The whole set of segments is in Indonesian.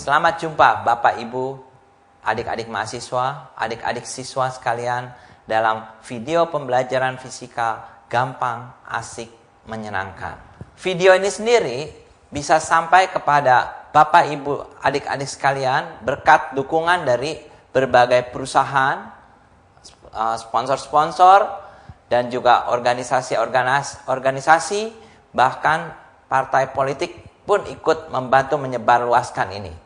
Selamat jumpa Bapak Ibu, adik-adik mahasiswa, adik-adik siswa sekalian dalam video pembelajaran fisika gampang, asik, menyenangkan. Video ini sendiri bisa sampai kepada Bapak Ibu, adik-adik sekalian berkat dukungan dari berbagai perusahaan, sponsor-sponsor, dan juga organisasi, bahkan partai politik pun ikut membantu menyebarluaskan ini.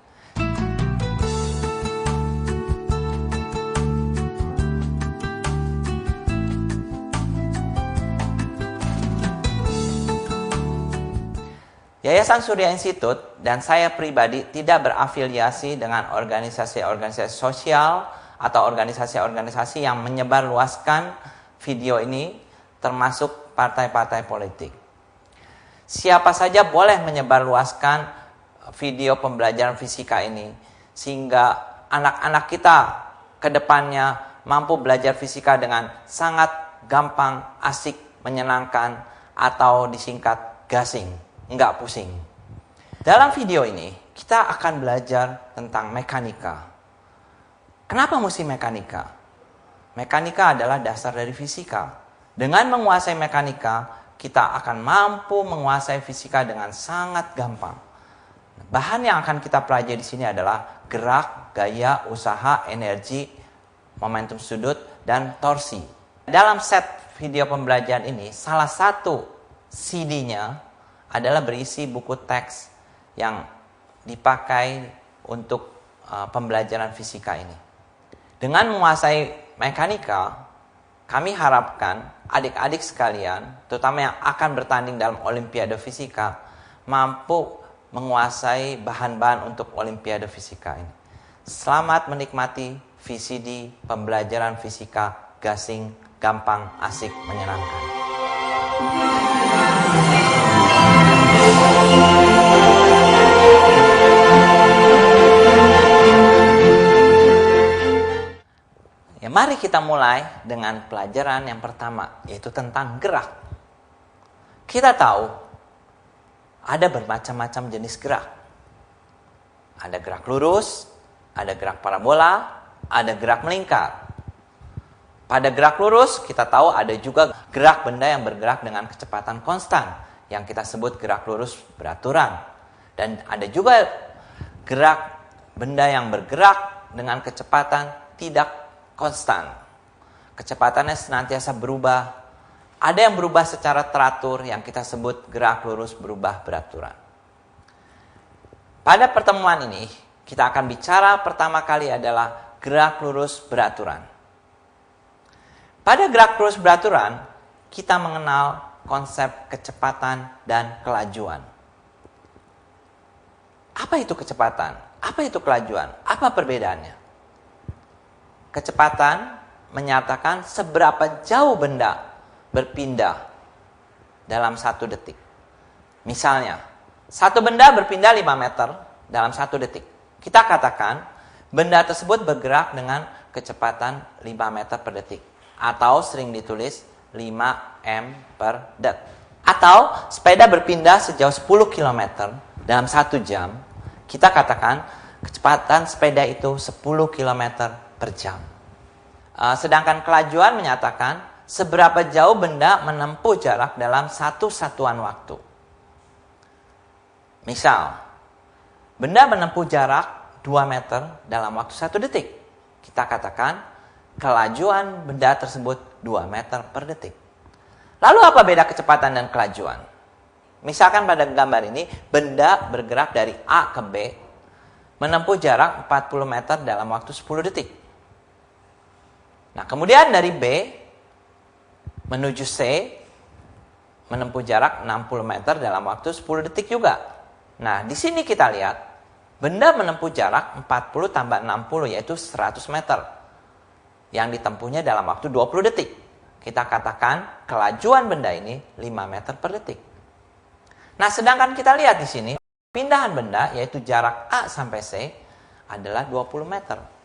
Yayasan Surya Institute dan saya pribadi tidak berafiliasi dengan organisasi-organisasi sosial atau organisasi-organisasi yang menyebarluaskan video ini, termasuk partai-partai politik. Siapa saja boleh menyebarluaskan video pembelajaran fisika ini, sehingga anak-anak kita ke depannya mampu belajar fisika dengan sangat gampang, asik, menyenangkan, atau disingkat gasing, nggak pusing. Dalam video ini, kita akan belajar tentang mekanika. Kenapa mesti mekanika? Mekanika adalah dasar dari fisika. Dengan menguasai mekanika, kita akan mampu menguasai fisika dengan sangat gampang. Bahan yang akan kita pelajari di sini adalah gerak, gaya, usaha, energi, momentum sudut, dan torsi. Dalam set video pembelajaran ini, salah satu CD-nya adalah berisi buku teks yang dipakai untuk pembelajaran fisika ini. Dengan menguasai mekanika, kami harapkan adik-adik sekalian, terutama yang akan bertanding dalam Olimpiade Fisika, mampu menguasai bahan-bahan untuk Olimpiade Fisika ini. Selamat menikmati VCD pembelajaran fisika gasing, gampang, asik, menyenangkan. Ya, mari kita mulai dengan pelajaran yang pertama, yaitu tentang gerak. Kita tahu ada bermacam-macam jenis gerak. Ada gerak lurus, ada gerak parabola, ada gerak melingkar. Pada gerak lurus, kita tahu ada juga gerak benda yang bergerak dengan kecepatan konstan, yang kita sebut gerak lurus beraturan. Dan ada juga gerak benda yang bergerak dengan kecepatan tidak konstan. Kecepatannya senantiasa berubah. Ada yang berubah secara teratur yang kita sebut gerak lurus berubah beraturan. Pada pertemuan ini, kita akan bicara pertama kali adalah gerak lurus beraturan. Pada gerak lurus beraturan, kita mengenal konsep kecepatan dan kelajuan. Apa itu kecepatan? Apa itu kelajuan? Apa perbedaannya? Kecepatan menyatakan seberapa jauh benda berpindah dalam 1 detik. Misalnya, satu benda berpindah 5 meter dalam 1 detik. Kita katakan benda tersebut bergerak dengan kecepatan 5 meter per detik. Atau sering ditulis 5 m per det. Atau sepeda berpindah sejauh 10 km dalam 1 jam. Kita katakan kecepatan sepeda itu 10 km per jam. Sedangkan kelajuan menyatakan seberapa jauh benda menempuh jarak dalam 1 satuan waktu. Misal, benda menempuh jarak 2 meter dalam waktu 1 detik. Kita katakan kelajuan benda tersebut 2 meter per detik. Lalu apa beda kecepatan dan kelajuan? Misalkan pada gambar ini, benda bergerak dari A ke B, menempuh jarak 40 meter dalam waktu 10 detik. Nah, kemudian dari B menuju C menempuh jarak 60 meter dalam waktu 10 detik juga. Nah, di sini kita lihat benda menempuh jarak 40 tambah 60 yaitu 100 meter yang ditempuhnya dalam waktu 20 detik. Kita katakan kelajuan benda ini 5 meter per detik. Nah, sedangkan kita lihat di sini pindahan benda yaitu jarak A sampai C adalah 20 meter.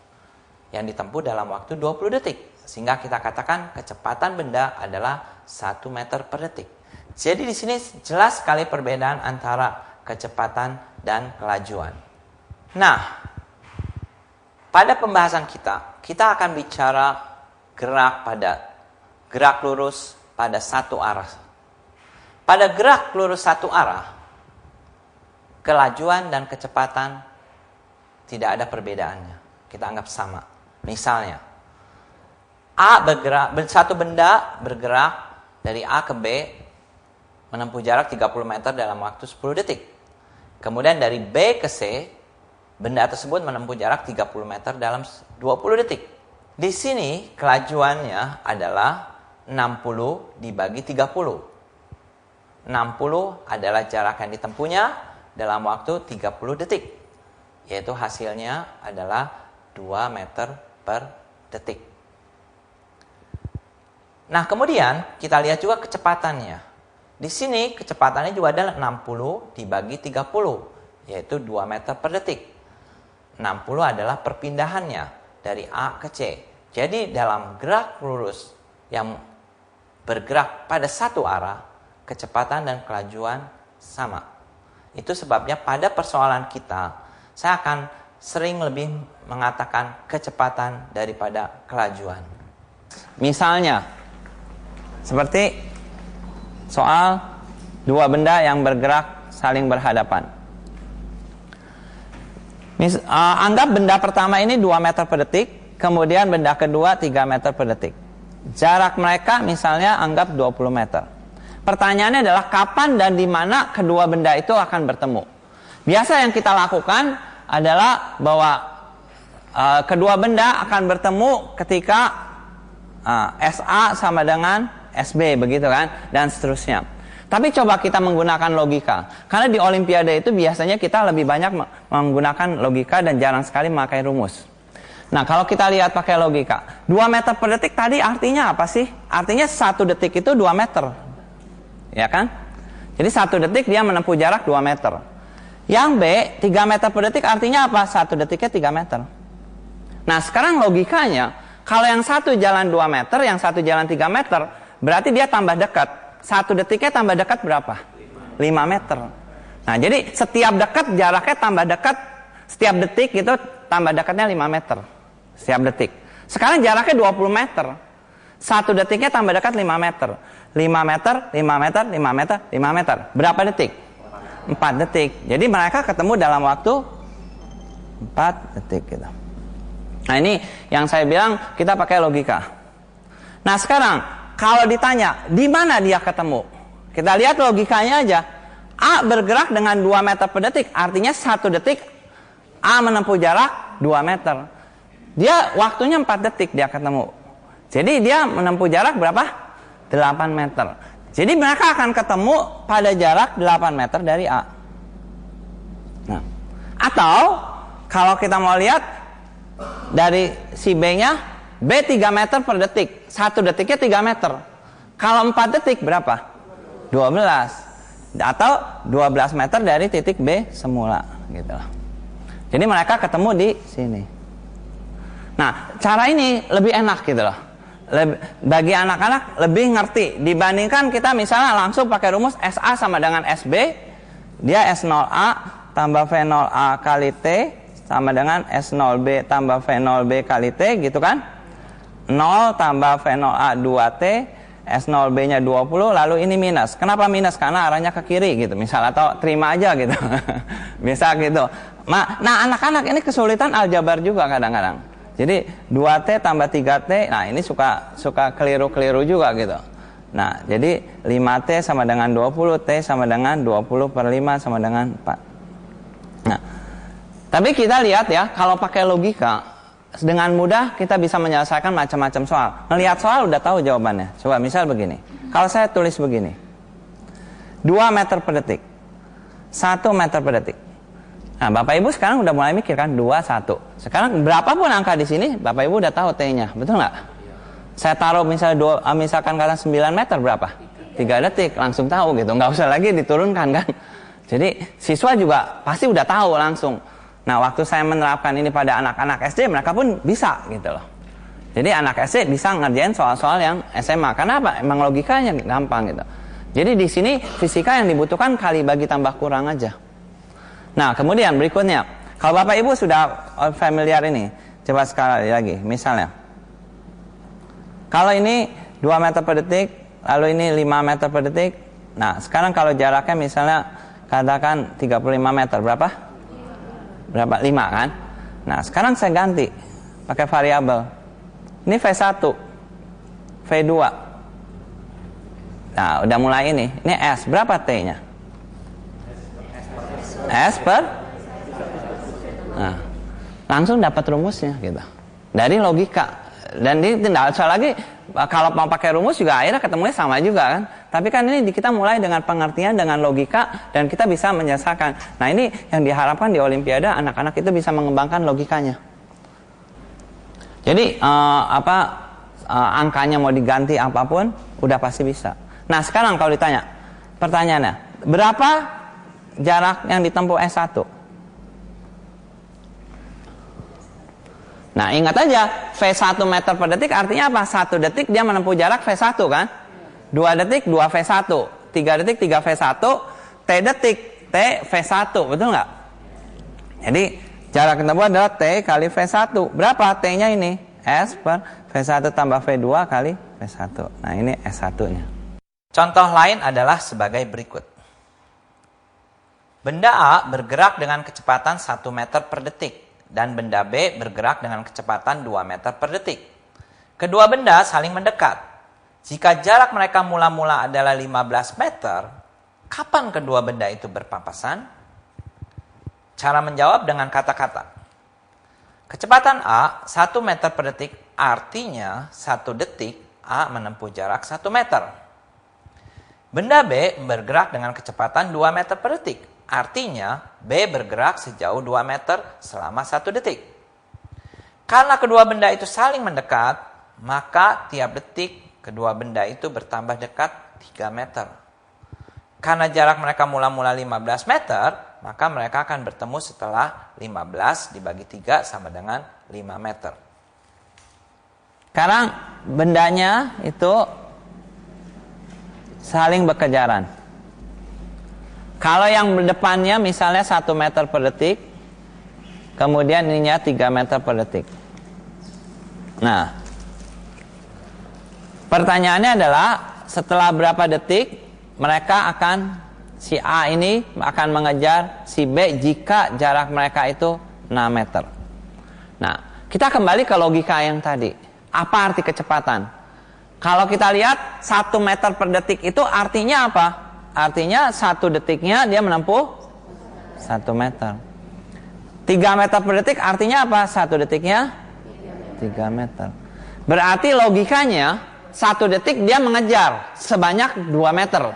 Yang ditempuh dalam waktu 20 detik. Sehingga kita katakan kecepatan benda adalah 1 meter per detik. Jadi di sini jelas sekali perbedaan antara kecepatan dan kelajuan. Nah, pada pembahasan kita akan bicara gerak lurus pada satu arah. Pada gerak lurus satu arah, kelajuan dan kecepatan tidak ada perbedaannya. Kita anggap sama. Misalnya, satu benda bergerak dari A ke B menempuh jarak 30 meter dalam waktu 10 detik. Kemudian dari B ke C, benda tersebut menempuh jarak 30 meter dalam 20 detik. Di sini kelajuannya adalah 60 dibagi 30. 60 adalah jarak yang ditempuhnya dalam waktu 30 detik. Yaitu hasilnya adalah 2 meter per detik. Nah, kemudian kita lihat juga kecepatannya. Di sini kecepatannya juga adalah 60 dibagi 30, yaitu 2 meter per detik. 60 adalah perpindahannya dari A ke C. Jadi dalam gerak lurus yang bergerak pada satu arah, kecepatan dan kelajuan sama. Itu sebabnya pada persoalan kita, saya akan sering lebih mengatakan kecepatan daripada kelajuan. Misalnya, seperti soal dua benda yang bergerak saling berhadapan. Anggap benda pertama ini 2 meter per detik, kemudian benda kedua 3 meter per detik. Jarak mereka misalnya anggap 20 meter. Pertanyaannya adalah kapan dan di mana kedua benda itu akan bertemu. Biasa yang kita lakukan adalah bahwa kedua benda akan bertemu ketika SA sama dengan SB, begitu kan, dan seterusnya. Tapi coba kita menggunakan logika. Karena di Olimpiade itu biasanya kita lebih banyak menggunakan logika dan jarang sekali memakai rumus. Nah, kalau kita lihat pakai logika, 2 meter per detik tadi artinya apa sih? Artinya 1 detik itu 2 meter. Ya kan? Jadi 1 detik dia menempuh jarak 2 meter. Yang B, 3 meter per detik artinya apa? 1 detiknya 3 meter. Nah, sekarang logikanya, kalau yang satu jalan 2 meter, yang satu jalan 3 meter, berarti dia tambah dekat. 1 detiknya tambah dekat berapa? 5 meter. Nah, jadi setiap dekat jaraknya tambah dekat. Setiap detik itu tambah dekatnya 5 meter. Setiap detik. Sekarang jaraknya 20 meter. 1 detiknya tambah dekat 5 meter. 5 meter, 5 meter, 5 meter, 5 meter. Berapa detik? 4 detik. Jadi mereka ketemu dalam waktu 4 detik gitu. Nah, ini yang saya bilang kita pakai logika. Nah, sekarang kalau ditanya di mana dia ketemu, kita lihat logikanya aja. A bergerak dengan 2 meter per detik, artinya 1 detik A menempuh jarak 2 meter. Dia waktunya 4 detik dia ketemu. Jadi dia menempuh jarak berapa? 8 meter. Jadi mereka akan ketemu pada jarak 8 meter dari A. Nah, atau kalau kita mau lihat dari si B-nya, B 3 meter per detik. 1 detiknya 3 meter. Kalau 4 detik berapa? 12. Atau 12 meter dari titik B semula gitu. Jadi mereka ketemu di sini. Nah, cara ini lebih enak gitu loh. Bagi anak-anak lebih ngerti dibandingkan kita misalnya langsung pakai rumus SA sama dengan SB. Dia S0A tambah V0A kali T sama dengan S0B tambah V0B kali T gitu kan. 0 tambah V0A 2T, S0B-nya 20, lalu ini minus. Kenapa minus? Karena arahnya ke kiri gitu misal, atau terima aja gitu. Bisa gitu. Nah, anak-anak ini kesulitan aljabar juga kadang-kadang. Jadi 2T tambah 3T, nah ini suka keliru-keliru juga gitu. Nah, jadi 5T sama dengan 20, T sama dengan 20 per 5 sama dengan 4. Nah, tapi kita lihat ya, kalau pakai logika, dengan mudah kita bisa menyelesaikan macam-macam soal. Melihat soal udah tahu jawabannya. Coba misal begini, kalau saya tulis begini, 2 meter per detik, 1 meter per detik. Nah, Bapak Ibu sekarang udah mulai mikir kan 2, 1. Sekarang berapapun angka di sini, Bapak Ibu udah tahu T-nya, betul nggak? Saya taruh misalnya misalkan kalian 9 meter berapa? 3 detik, langsung tahu gitu, nggak usah lagi diturunkan kan? Jadi siswa juga pasti udah tahu langsung. Nah, waktu saya menerapkan ini pada anak-anak SD, mereka pun bisa gitu loh. Jadi anak SD bisa ngerjain soal-soal yang SMA. Karena apa? Emang logikanya gampang gitu. Jadi di sini fisika yang dibutuhkan kali bagi tambah kurang aja. Nah, kemudian berikutnya, Kalau Bapak Ibu sudah familiar ini, coba sekali lagi. Misalnya, kalau ini 2 meter per detik, lalu ini 5 meter per detik. Nah, sekarang kalau jaraknya misalnya katakan 35 meter, berapa? Berapa? 5 kan? Nah, sekarang saya ganti pakai variabel. Ini V1, V2. Nah, udah mulai ini. Ini S, berapa T-nya? S per? Nah, langsung dapat rumusnya gitu. Dari logika. Dan ini tidak usah lagi, kalau mau pakai rumus juga akhirnya ketemunya sama juga kan. Tapi kan ini kita mulai dengan pengertian, dengan logika, dan kita bisa menyelesaikan. Nah, ini yang diharapkan di Olimpiade, anak-anak itu bisa mengembangkan logikanya. Jadi angkanya mau diganti apapun udah pasti bisa. Nah, sekarang kalau ditanya, pertanyaannya, berapa jarak yang ditempuh S1? Nah, ingat aja, V1 meter per detik artinya apa? 1 detik dia menempuh jarak V1 kan? 2 detik 2 V1, 3 detik 3 V1, T detik T V1, betul nggak? Jadi jarak yang ditempuh adalah T kali V1. Berapa T-nya ini? S per V1 tambah V2 kali V1. Nah, ini S1-nya. Contoh lain adalah sebagai berikut. Benda A bergerak dengan kecepatan 1 meter per detik dan benda B bergerak dengan kecepatan 2 meter per detik. Kedua benda saling mendekat. Jika jarak mereka mula-mula adalah 15 meter, kapan kedua benda itu berpapasan? Cara menjawab dengan kata-kata. Kecepatan A 1 meter per detik artinya 1 detik A menempuh jarak 1 meter. Benda B bergerak dengan kecepatan 2 meter per detik. Artinya B bergerak sejauh 2 meter selama 1 detik. Karena kedua benda itu saling mendekat, maka tiap detik kedua benda itu bertambah dekat 3 meter. Karena jarak mereka mula-mula 15 meter, maka mereka akan bertemu setelah 15 dibagi 3 sama dengan 5 meter. Sekarang bendanya itu saling berkejaran. Kalau yang depannya misalnya 1 meter per detik, kemudian ininya 3 meter per detik. Nah, pertanyaannya adalah setelah berapa detik mereka akan, si A ini akan mengejar si B jika jarak mereka itu 6 meter. Nah, kita kembali ke logika yang tadi. Apa arti kecepatan? Kalau kita lihat 1 meter per detik itu artinya apa? Artinya 1 detiknya dia menempuh 1 meter. 3 meter per detik artinya apa? 1 detiknya 3 meter. Berarti logikanya 1 detik dia mengejar sebanyak 2 meter.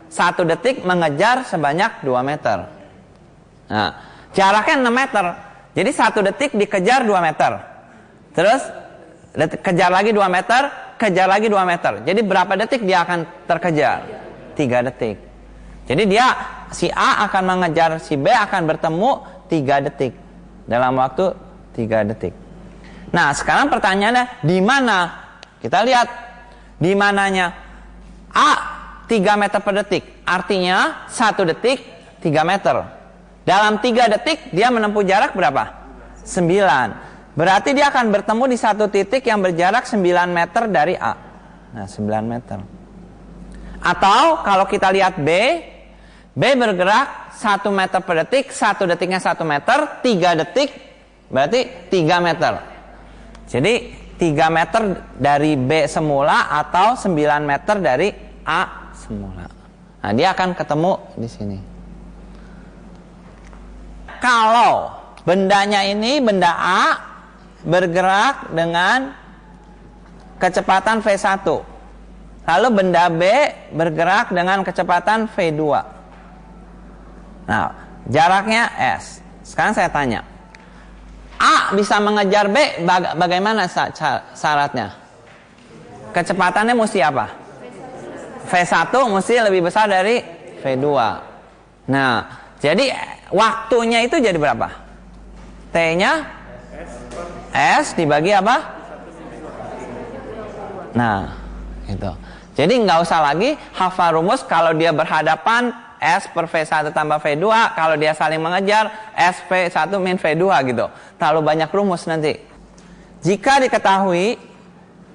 1 detik mengejar sebanyak 2 meter. Nah, jaraknya 6 meter. Jadi 1 detik dikejar 2 meter. Terus kejar lagi 2 meter, kejar lagi 2 meter. Jadi berapa detik dia akan terkejar? 3 detik. Jadi si A akan mengejar si B akan bertemu 3 detik. Dalam waktu 3 detik. Nah, sekarang pertanyaannya di mana? Kita lihat di mananya. A 3 meter per detik. Artinya 1 detik 3 meter. Dalam 3 detik dia menempuh jarak berapa? 9. Berarti dia akan bertemu di satu titik yang berjarak 9 meter dari A. Nah, 9 meter. Atau kalau kita lihat B bergerak 1 meter per detik, 1 detiknya 1 meter, 3 detik berarti 3 meter. Jadi 3 meter dari B semula atau 9 meter dari A semula. Nah, dia akan ketemu di sini. Kalau bendanya ini, benda A bergerak dengan kecepatan V1. Lalu benda B bergerak dengan kecepatan V2. Nah, jaraknya S. Sekarang saya tanya. A bisa mengejar B, bagaimana syaratnya? Kecepatannya mesti apa? V1 mesti lebih besar dari V2. Nah, jadi waktunya itu jadi berapa? T-nya S dibagi apa? Nah, gitu. Jadi nggak usah lagi hafal rumus kalau dia berhadapan S per V1 tambah V2. Kalau dia saling mengejar, S V1 min V2 gitu. Terlalu banyak rumus nanti. Jika diketahui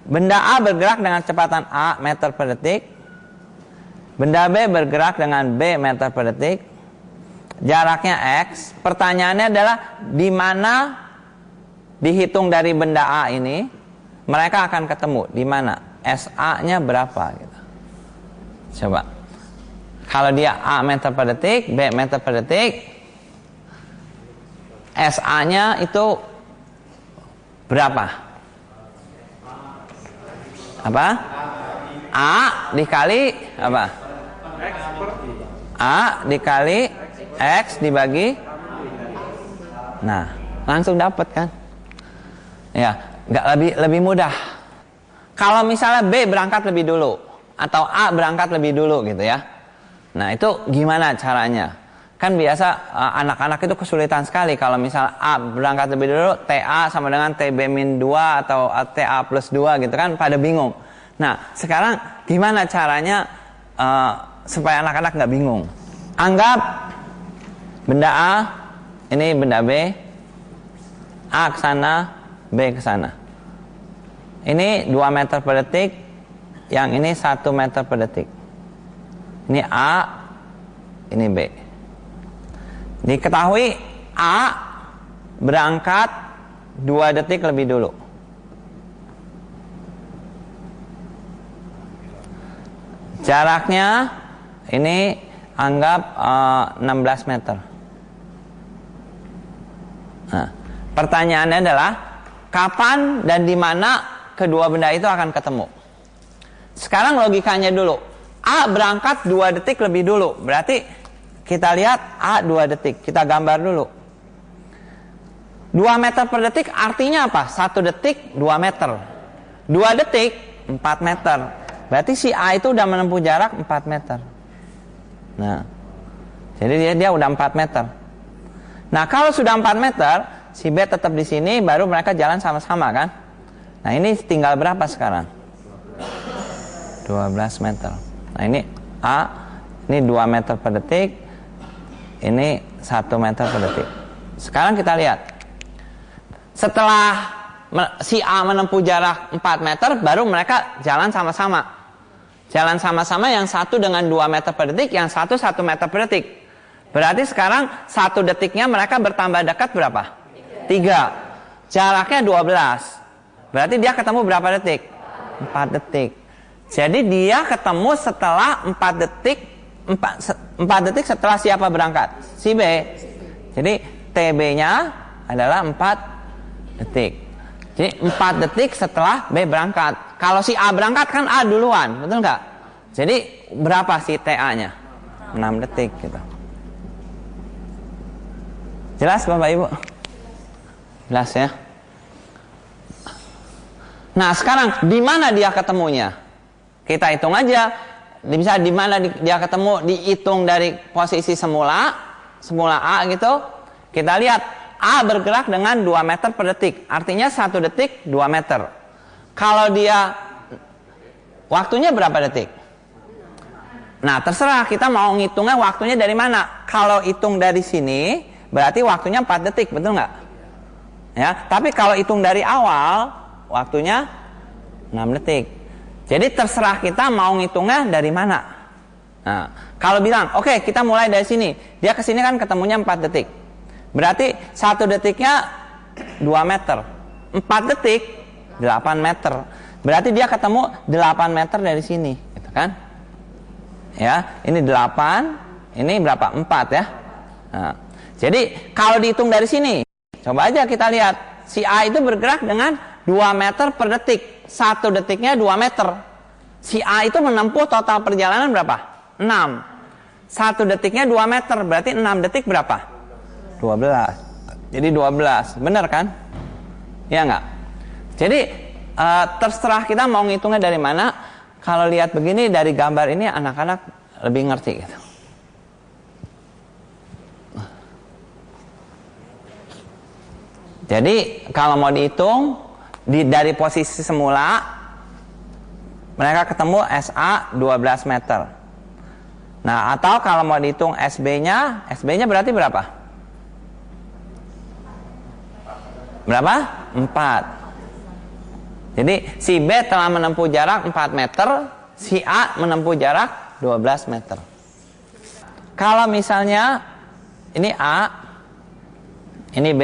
benda A bergerak dengan kecepatan A meter per detik, benda B bergerak dengan B meter per detik, jaraknya X. Pertanyaannya adalah di mana dihitung dari benda A ini mereka akan ketemu, di mana SA-nya berapa gitu. Coba. Kalau dia A meter per detik, B meter per detik, SA-nya itu berapa? Apa? A dikali apa? A dikali X dibagi. Nah, langsung dapat kan? Ya, nggak lebih mudah. Kalau misalnya B berangkat lebih dulu atau A berangkat lebih dulu gitu ya. Nah, itu gimana caranya? Kan biasa anak-anak itu kesulitan sekali kalau misalnya A berangkat lebih dulu, TA sama dengan TB-2 atau TA plus 2 gitu kan, pada bingung. Nah, sekarang gimana caranya supaya anak-anak nggak bingung? Anggap benda A, ini benda B, A ke sana, B ke sana. Ini 2 meter per detik, yang ini 1 meter per detik. Ini A, ini B. Diketahui A berangkat 2 detik lebih dulu. Jaraknya ini anggap 16 meter. Nah, pertanyaannya adalah kapan dan di mana kedua benda itu akan ketemu. Sekarang logikanya dulu. A berangkat 2 detik lebih dulu. Berarti kita lihat A 2 detik. Kita gambar dulu. 2 meter per detik artinya apa? 1 detik 2 meter. 2 detik 4 meter. Berarti si A itu udah menempuh jarak 4 meter. Nah, jadi dia udah 4 meter. Nah, kalau sudah 4 meter, si B tetap di sini, baru mereka jalan sama-sama kan? Nah, ini tinggal berapa sekarang? 12 meter. Nah, ini A, ini 2 meter per detik, ini 1 meter per detik. Sekarang kita lihat. Setelah si A menempuh jarak 4 meter, baru mereka jalan sama-sama. Jalan sama-sama yang satu dengan 2 meter per detik, yang satu 1 meter per detik. Berarti sekarang 1 detiknya mereka bertambah dekat berapa? 3. Jaraknya 12. Berarti dia ketemu berapa detik? 4 detik. Jadi dia ketemu setelah 4 detik. 4 detik setelah siapa berangkat? Si B. Jadi TB-nya adalah 4 detik. Jadi 4 detik setelah B berangkat. Kalau si A berangkat kan A duluan, betul nggak? Jadi berapa sih TA-nya? 6 detik gitu. Jelas Bapak Ibu? Jelas ya? Nah, sekarang di mana dia ketemunya? Kita hitung aja. Bisa di mana dia ketemu, dihitung dari posisi semula A gitu. Kita lihat A bergerak dengan 2 meter per detik. Artinya 1 detik 2 meter. Kalau dia waktunya berapa detik? Nah, terserah kita mau ngitungnya waktunya dari mana. Kalau hitung dari sini, berarti waktunya 4 detik, betul nggak? Ya, tapi kalau hitung dari awal, waktunya 6 detik. Jadi terserah kita mau ngitungnya dari mana. Nah, kalau bilang, oke, kita mulai dari sini. Dia ke sini kan ketemunya 4 detik. Berarti 1 detiknya 2 meter. 4 detik 8 meter. Berarti dia ketemu 8 meter dari sini, gitu kan? Ya, ini 8, ini berapa? 4 ya. Nah, jadi kalau dihitung dari sini, coba aja kita lihat. Si A itu bergerak dengan 2 meter per detik. 1 detiknya 2 meter. Si A itu menempuh total perjalanan berapa? 6. 1 detiknya 2 meter. Berarti 6 detik berapa? 12. Jadi 12. Benar kan? Ya enggak? Jadi terserah kita mau ngitungnya dari mana. Kalau lihat begini dari gambar ini anak-anak lebih ngerti gitu. Jadi kalau mau dihitung dari posisi semula mereka ketemu SA 12 meter. Nah, atau kalau mau dihitung SB-nya, SB-nya berarti berapa? Berapa? 4. Jadi si B telah menempuh jarak 4 meter, si A menempuh jarak 12 meter. Kalau misalnya ini A, ini B,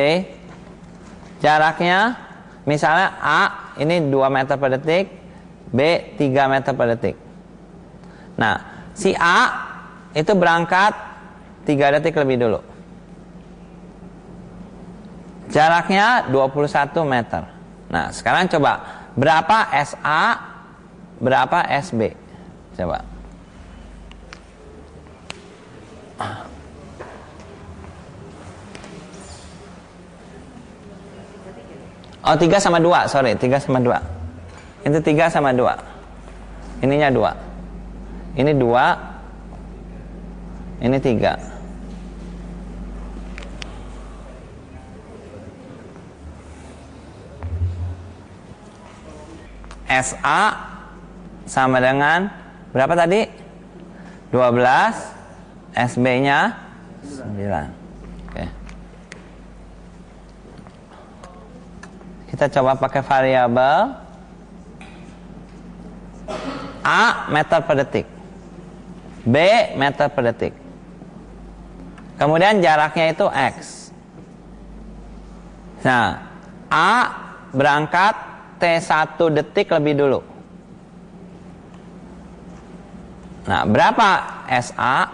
jaraknya misalnya A ini 2 meter per detik, B 3 meter per detik. Nah, si A itu berangkat 3 detik lebih dulu. Jaraknya 21 meter. Nah, sekarang coba berapa SA, berapa SB? Coba. Oh, 3 sama 2, sorry, 3 sama 2. Itu 3 sama 2. Ininya 2. Ini 2. Ini 3. SA sama dengan berapa tadi? 12. SB-nya 9. Oke. Kita coba pakai variabel A meter per detik, B meter per detik. Kemudian jaraknya itu X. Nah, A berangkat T1 detik lebih dulu. Nah, berapa SA?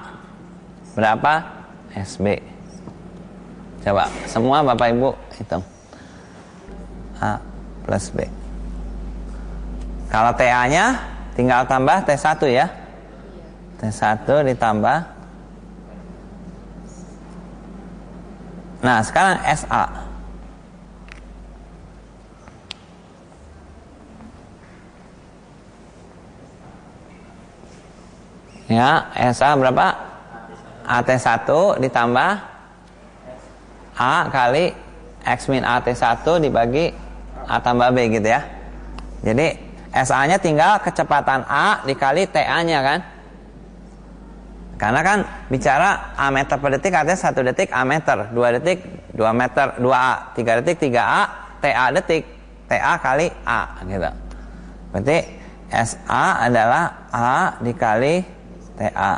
Berapa SB? Coba semua Bapak Ibu hitung. A plus B. Kalau TA-nya tinggal tambah T1 ya. T1 ditambah. Nah, sekarang SA. Ya, SA berapa? AT1 ditambah A kali X min AT1 dibagi A tambah B gitu ya. Jadi SA-nya tinggal kecepatan A dikali TA-nya kan. Karena kan bicara A meter per detik artinya 1 detik A meter, 2 detik 2 meter 2A, 3 detik 3A, TA detik, TA kali A gitu. Berarti SA adalah A dikali TA.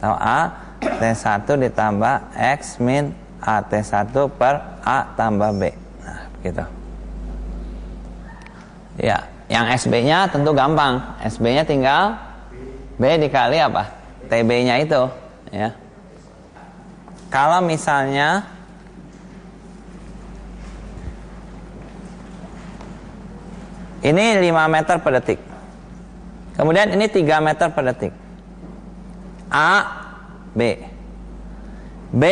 Atau A T1 ditambah X min AT1 per A tambah B. Nah, begitu. Ya, yang SB-nya tentu gampang. SB-nya tinggal B dikali apa? TB-nya itu, ya. Kalau misalnya ini 5 meter per detik. Kemudian ini 3 meter per detik. A, B. B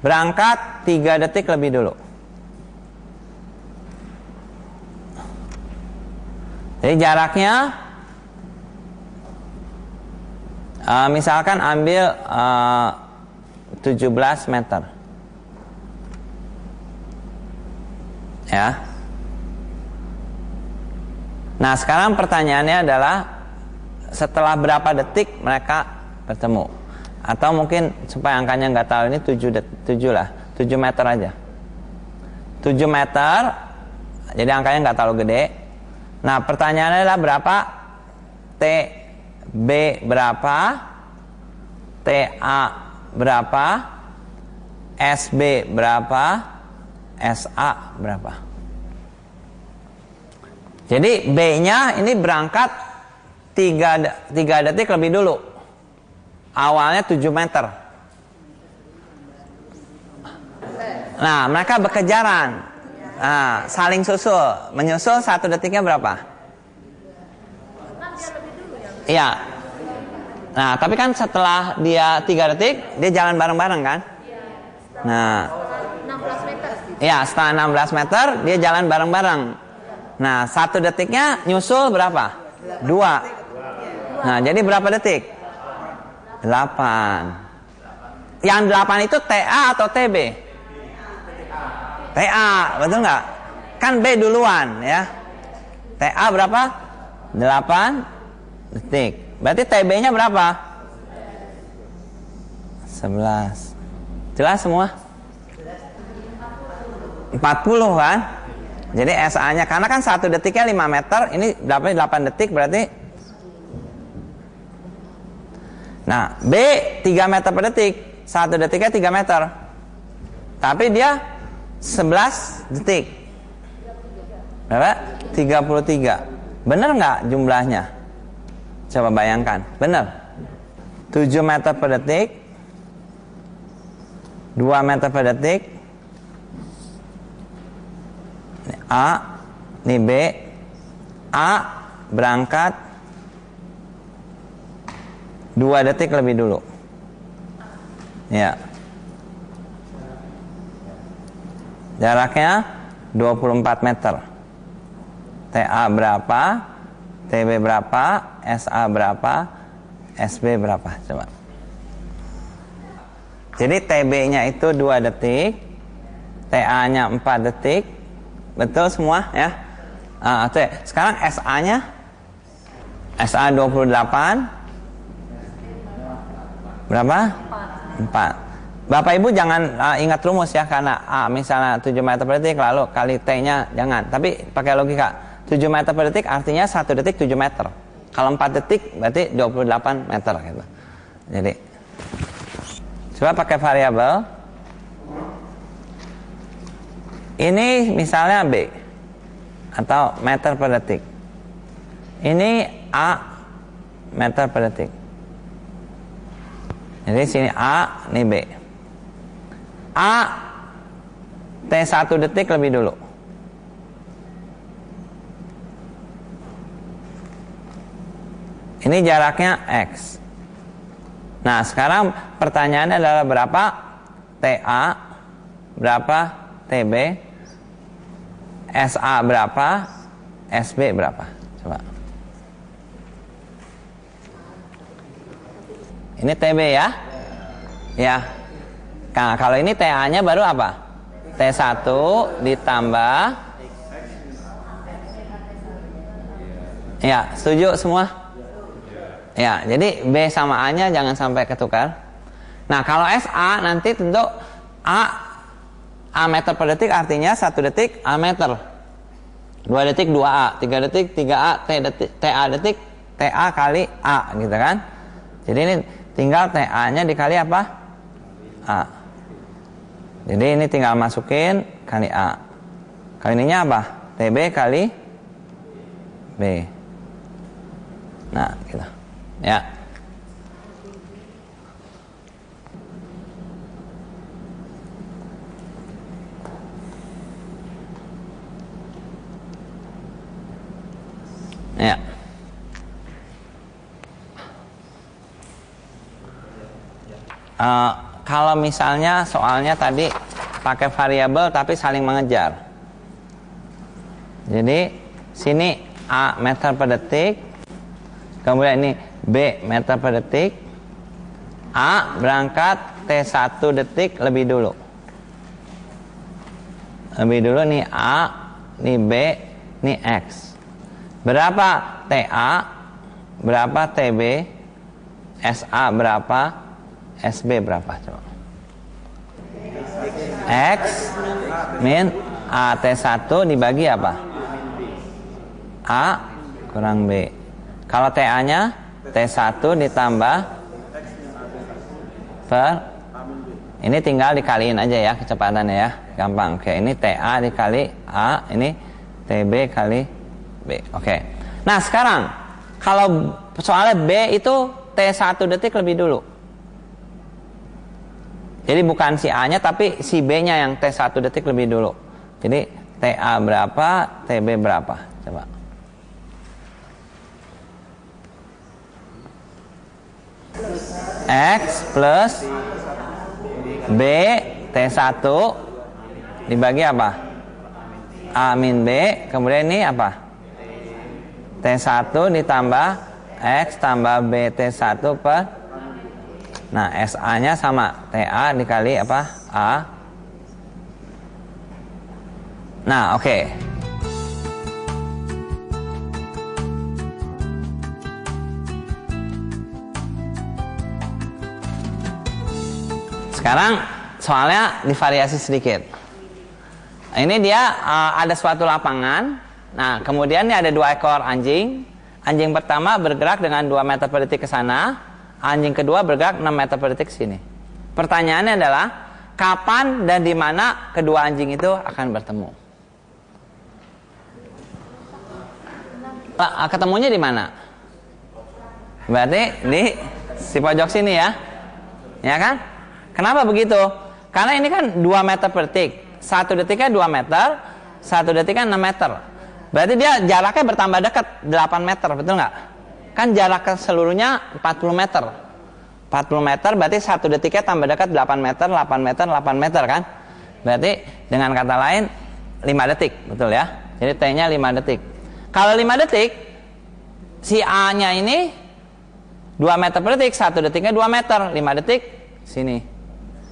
berangkat 3 detik lebih dulu. Jadi jaraknya misalkan ambil 17 meter. Ya. Nah, sekarang pertanyaannya adalah setelah berapa detik mereka bertemu? Atau mungkin supaya angkanya nggak tahu, ini 7 lah, 7 meter aja. 7 meter, jadi angkanya nggak terlalu gede. Nah, pertanyaannya adalah berapa TB berapa, TA berapa, SB berapa, SA berapa. Jadi B-nya ini berangkat 3 detik lebih dulu. Awalnya 7 meter. Nah, mereka berkejaran. Nah, saling susul. Menyusul 1 detiknya berapa? Iya. Nah, tapi kan setelah dia 3 detik, dia jalan bareng-bareng kan? Nah, 16 meter. iya, setelah 16 meter, dia jalan bareng-bareng. Nah, 1 detiknya nyusul berapa? 2. Nah, jadi berapa detik? 8. Yang 8 itu TA atau TB? TA, betul nggak? Kan B duluan ya. TA berapa? 8 detik. Berarti TB-nya berapa? 11. Jelas semua? 40 kan? Jadi SA-nya, karena kan 1 detiknya 5 meter, ini 8 detik berarti. Nah, B 3 meter per detik, 1 detiknya 3 meter. Tapi dia 11 detik. Berapa? 33. Benar nggak jumlahnya? Coba bayangkan. Benar. 7 meter per detik, 2 meter per detik, ini A, ini B. A berangkat 2 detik lebih dulu. Ya. Jaraknya 24 meter. TA berapa? TB berapa? SA berapa? SB berapa? Coba. Jadi TB-nya itu 2 detik, TA-nya 4 detik. Betul semua ya? Sekarang SA-nya, SA 28 berapa? 4. Bapak Ibu jangan ingat rumus ya, karena A misalnya 7 meter per detik lalu kali T-nya jangan, tapi pakai logika. 7 meter per detik artinya 1 detik 7 meter. Kalau 4 detik berarti 28 meter gitu. Jadi coba pakai variabel. Ini misalnya B atau meter per detik. Ini A meter per detik. Jadi sini A, ini B. A T1 detik lebih dulu. Ini jaraknya X. Nah, sekarang pertanyaannya adalah berapa TA, berapa TB, SA berapa, SB berapa? Coba. Ini TB ya? Ya. Nah, kalau ini TA-nya baru apa? T1 ditambah. Ya, setuju semua? Ya, jadi B sama A-nya jangan sampai ketukar. Nah, kalau SA nanti tentu A meter per detik artinya 1 detik A meter. 2 detik 2A, 3 detik 3A, TA detik TA kali A gitu kan. Jadi ini tinggal TA-nya dikali apa? A. Jadi ini tinggal masukin kali A. Kali ininya apa? TB kali B. Nah, gitu. Ya. Ya. Kalau misalnya soalnya tadi pakai variabel tapi saling mengejar. Jadi sini A meter per detik, kemudian ini B meter per detik. A berangkat T1 detik lebih dulu. Lebih dulu nih A, nih B, nih X. Berapa TA, berapa TB, SA berapa, SB berapa? Coba. X min A T1 dibagi apa? A kurang B. Kalau TA-nya T1 ditambah per, ini tinggal dikaliin aja ya kecepatannya ya, gampang. Oke, ini TA dikali A, ini TB kali B. Oke. Nah sekarang kalau soalnya B itu T1 detik lebih dulu. Jadi bukan si A-nya tapi si B-nya yang T1 detik lebih dulu. Jadi TA berapa, TB berapa? Coba. X plus B T1 dibagi apa? A min B, kemudian ini apa? T1 ditambah X tambah B T1 per, nah SA-nya sama TA dikali apa? A. Nah oke. sekarang soalnya divariasi sedikit. Ini dia ada suatu lapangan. Nah, kemudian ini ada 2 ekor anjing. Anjing pertama bergerak dengan 2 meter per detik ke sana. Anjing kedua bergerak 6 meter per detik ke sini. Pertanyaannya adalah kapan dan di mana kedua anjing itu akan bertemu? Ketemunya di mana? Berarti di si pojok sini ya. Ya kan? Kenapa begitu? Karena ini kan 2 meter per detik. 1 detiknya 2 meter, 1 detiknya 6 meter. Berarti dia jaraknya bertambah dekat 8 meter, betul nggak? Kan jarak keseluruhnya 40 meter. 40 meter berarti 1 detiknya tambah dekat 8 meter, 8 meter, 8 meter kan? Berarti dengan kata lain 5 detik, betul ya? Jadi T-nya 5 detik. Kalau 5 detik, si A-nya ini 2 meter per detik, 1 detiknya 2 meter, 5 detik sini.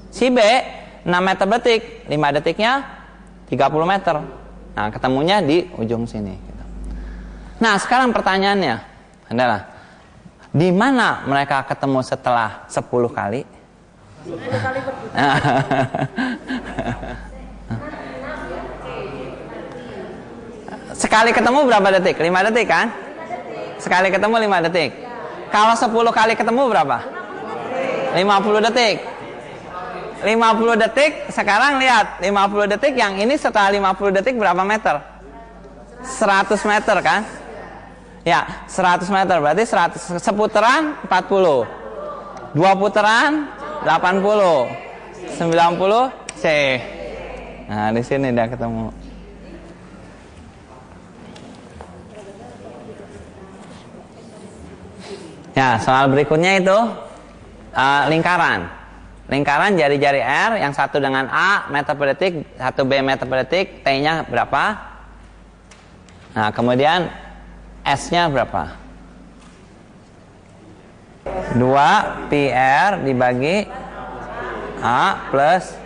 Si B 6 meter per detik, 5 detiknya 30 meter. Nah, ketemunya di ujung sini. Nah, sekarang pertanyaannya adalah di mana mereka ketemu setelah 10 kali? Sekali ketemu berapa detik? 5 detik kan? Sekali ketemu 5 detik. Kalau 10 kali ketemu berapa? 50 detik. 50 detik, sekarang lihat 50 detik, yang ini setelah 50 detik berapa meter? 100 meter kan? Ya, 100 meter berarti 100, seputaran 40. 2 putaran 80. 90 C. Nah, di sini udah ketemu. Ya, soal berikutnya itu lingkaran. Lingkaran jari-jari R yang satu dengan A meter per detik, satu B meter per detik, T-nya berapa? Nah, kemudian S-nya berapa? 2 PR dibagi A plus,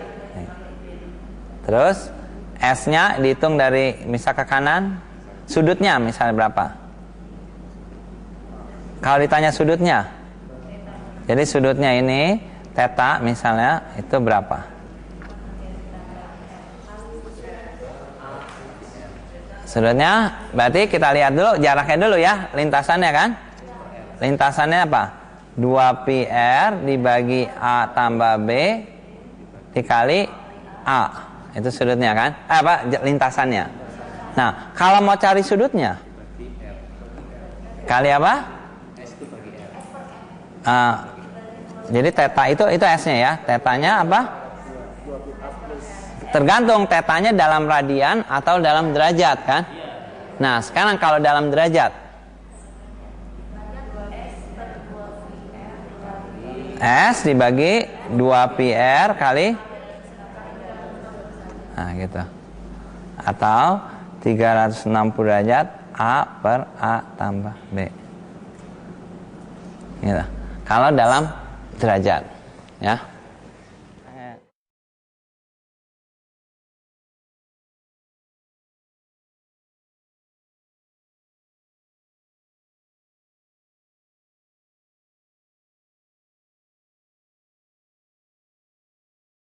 terus S-nya dihitung dari misal ke kanan, sudutnya misalnya berapa? Kalau ditanya sudutnya, jadi sudutnya ini theta misalnya itu berapa? Sudutnya berarti kita lihat dulu jaraknya dulu ya, lintasannya kan? Lintasannya apa? 2 PR dibagi A tambah B dikali A. Itu sudutnya kan? Lintasannya. Nah, kalau mau cari sudutnya kali apa? Jadi theta itu S-nya ya. Tetanya apa? Tergantung tetanya dalam radian atau dalam derajat kan? Nah, sekarang kalau dalam derajat, S dibagi 2 PR kali, nah gitu, atau 360 derajat A per A tambah B gitu. Kalau dalam derajat ya.